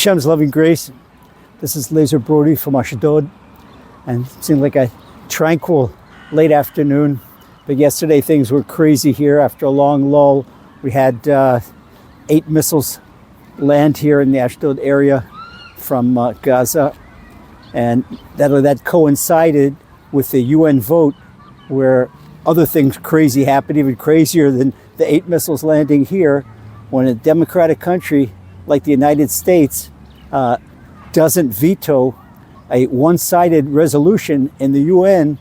Hashem's loving grace. This is Lazer Brody from Ashdod, and it seemed like a tranquil late afternoon. But yesterday things were crazy here. After a long lull, we had 8 missiles land here in the Ashdod area from Gaza, and that coincided with the UN vote where other things crazy happened, even crazier than the 8 missiles landing here, when a democratic country like the United States doesn't veto a one-sided resolution in the UN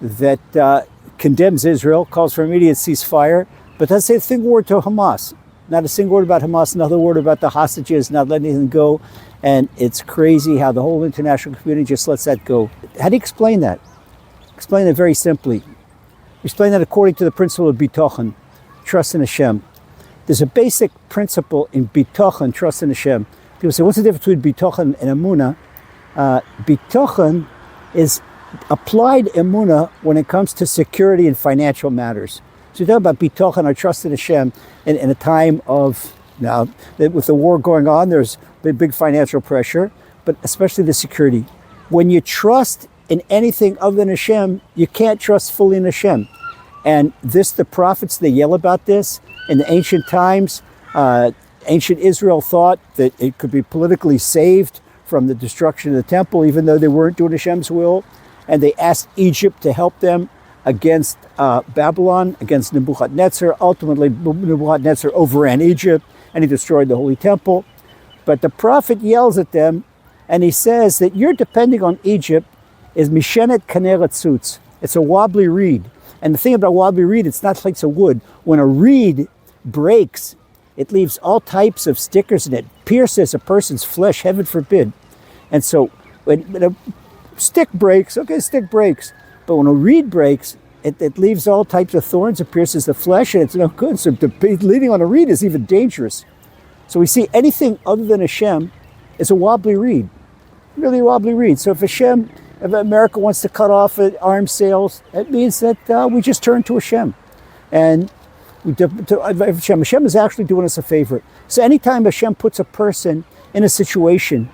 that condemns Israel, calls for immediate ceasefire, but doesn't say a single word to Hamas. Not a single word about Hamas, another word about the hostages, not letting anything go. And it's crazy how the whole international community just lets that go. How do you explain that? Explain it very simply. Explain that according to the principle of Bitachon, trust in Hashem. There's a basic principle in Bitachon, trust in Hashem. People say, what's the difference between Bitachon and Emunah? Bitachon is applied Emunah when it comes to security and financial matters. So you talk about Bitachon, or trust in Hashem, in a time of, now, with the war going on, there's big financial pressure, but especially the security. When you trust in anything other than Hashem, you can't trust fully in Hashem. And the prophets, they yell about this. In the ancient times, ancient Israel thought that it could be politically saved from the destruction of the temple, even though they weren't doing Hashem's will. And they asked Egypt to help them against Babylon, against Nebuchadnezzar. Ultimately, Nebuchadnezzar overran Egypt and he destroyed the Holy Temple. But the prophet yells at them and he says that you're depending on Egypt is Mishenet Kaneret Tzutz. It's a wobbly reed. And the thing about wobbly reed, it's not like it's a wood. When a reed breaks, it leaves all types of stickers and it pierces a person's flesh, heaven forbid. And so when a stick breaks, okay, stick breaks. But when a reed breaks, it leaves all types of thorns, it pierces the flesh, and it's no good. So leaning on a reed is even dangerous. So we see anything other than Hashem is a wobbly reed, really a wobbly reed. So if America wants to cut off arms sales, it means that we just turn to Hashem. And Hashem is actually doing us a favor. So anytime Hashem puts a person in a situation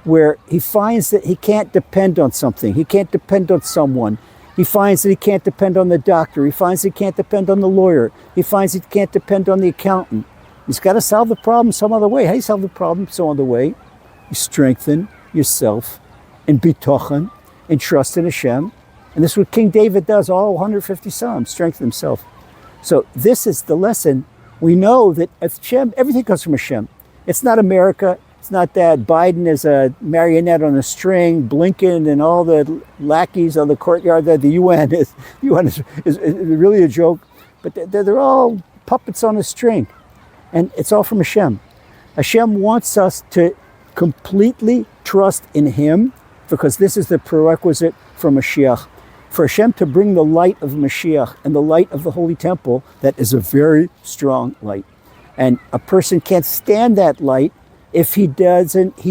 where he finds that he can't depend on something, he can't depend on someone, he finds that he can't depend on the doctor, he finds that he can't depend on the lawyer, he finds he can't depend on the accountant, he's got to solve the problem some other way. How do you solve the problem some other way? You strengthen yourself in Bitachon, and trust in Hashem. And this is what King David does, all 150 Psalms, strengthen himself. So this is the lesson. We know that Hashem, everything comes from Hashem. It's not America. It's not that Biden is a marionette on a string, Blinken and all the lackeys on the courtyard there. The UN is really a joke. But they're all puppets on a string. And it's all from Hashem. Hashem wants us to completely trust in Him, because this is the prerequisite for Mashiach. For Hashem to bring the light of Mashiach and the light of the Holy Temple, that is a very strong light. And a person can't stand that light if he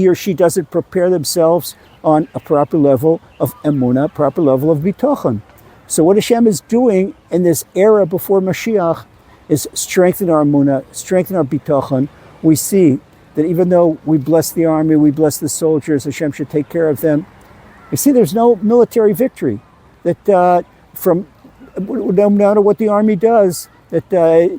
or she doesn't prepare themselves on a proper level of Emunah, proper level of Bitachon. So what Hashem is doing in this era before Mashiach is strengthen our Emunah, strengthen our Bitachon. We see that even though we bless the army, we bless the soldiers, Hashem should take care of them. You see, there's no military victory. That no matter what the army does, that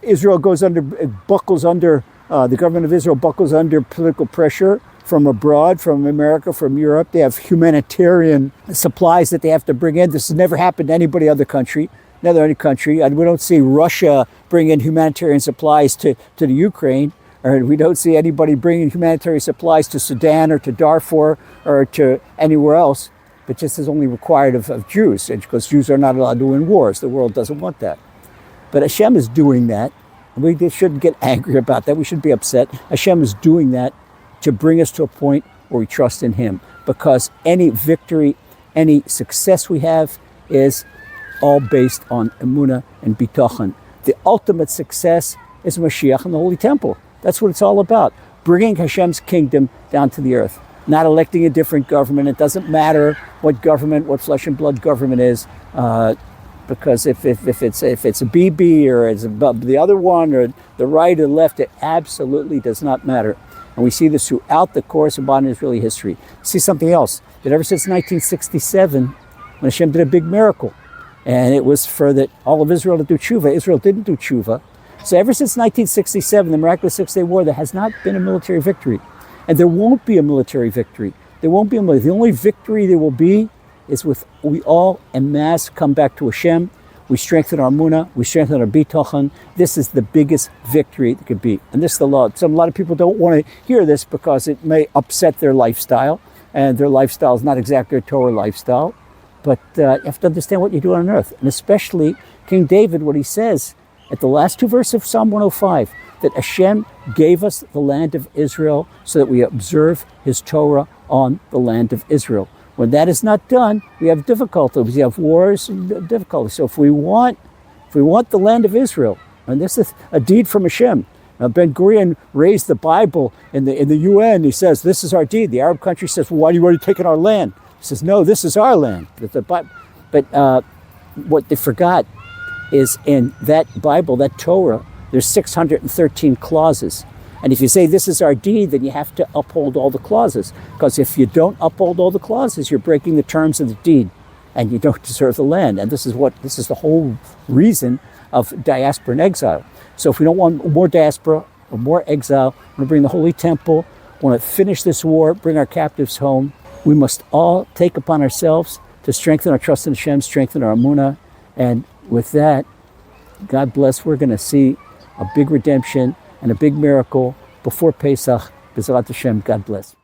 Israel buckles under, the government of Israel buckles under political pressure from abroad, from America, from Europe. They have humanitarian supplies that they have to bring in. This has never happened to any other country. And we don't see Russia bring in humanitarian supplies to the Ukraine. Or we don't see anybody bringing humanitarian supplies to Sudan or to Darfur or to anywhere else, but just is only required of Jews, because Jews are not allowed to win wars. The world doesn't want that. But Hashem is doing that. And we shouldn't get angry about that. We should be upset. Hashem is doing that to bring us to a point where we trust in Him, because any victory, any success we have is all based on Emunah and Bitachon. The ultimate success is Mashiach and the Holy Temple. That's what it's all about, bringing Hashem's kingdom down to the earth, not electing a different government. It doesn't matter what government, what flesh and blood government is, because if it's a BB or it's the other one or the right or the left, it absolutely does not matter. And we see this throughout the course of modern Israeli history. See something else, that ever since 1967, when Hashem did a big miracle, and it was for that all of Israel to do tshuva. Israel didn't do tshuva. So ever since 1967, the miraculous Six-Day War, there has not been a military victory. And there won't be a military victory. There won't be a military. The only victory there will be is with we all en masse come back to Hashem. We strengthen our munah. We strengthen our bitachon. This is the biggest victory that could be. And this is the law. A lot of people don't want to hear this because it may upset their lifestyle. And their lifestyle is not exactly a Torah lifestyle. But you have to understand what you do on earth. And especially King David, what he says at the last two verses of Psalm 105, that Hashem gave us the land of Israel so that we observe his Torah on the land of Israel. When that is not done, we have difficulties. We have wars and difficulties. So if we want the land of Israel, and this is a deed from Hashem. Now Ben Gurion raised the Bible in the UN. He says, this is our deed. The Arab country says, well, why are you already taking our land? He says, no, this is our land. But what they forgot is in that Bible, that Torah, there's 613 clauses. And if you say this is our deed, then you have to uphold all the clauses. Because if you don't uphold all the clauses, you're breaking the terms of the deed and you don't deserve the land. And this is the whole reason of diaspora and exile. So if we don't want more diaspora or more exile, we want to bring the Holy Temple, want to finish this war, bring our captives home, we must all take upon ourselves to strengthen our trust in Hashem, strengthen our emunah. And with that, God bless, we're going to see a big redemption and a big miracle before Pesach. B'ezrat Hashem, God bless.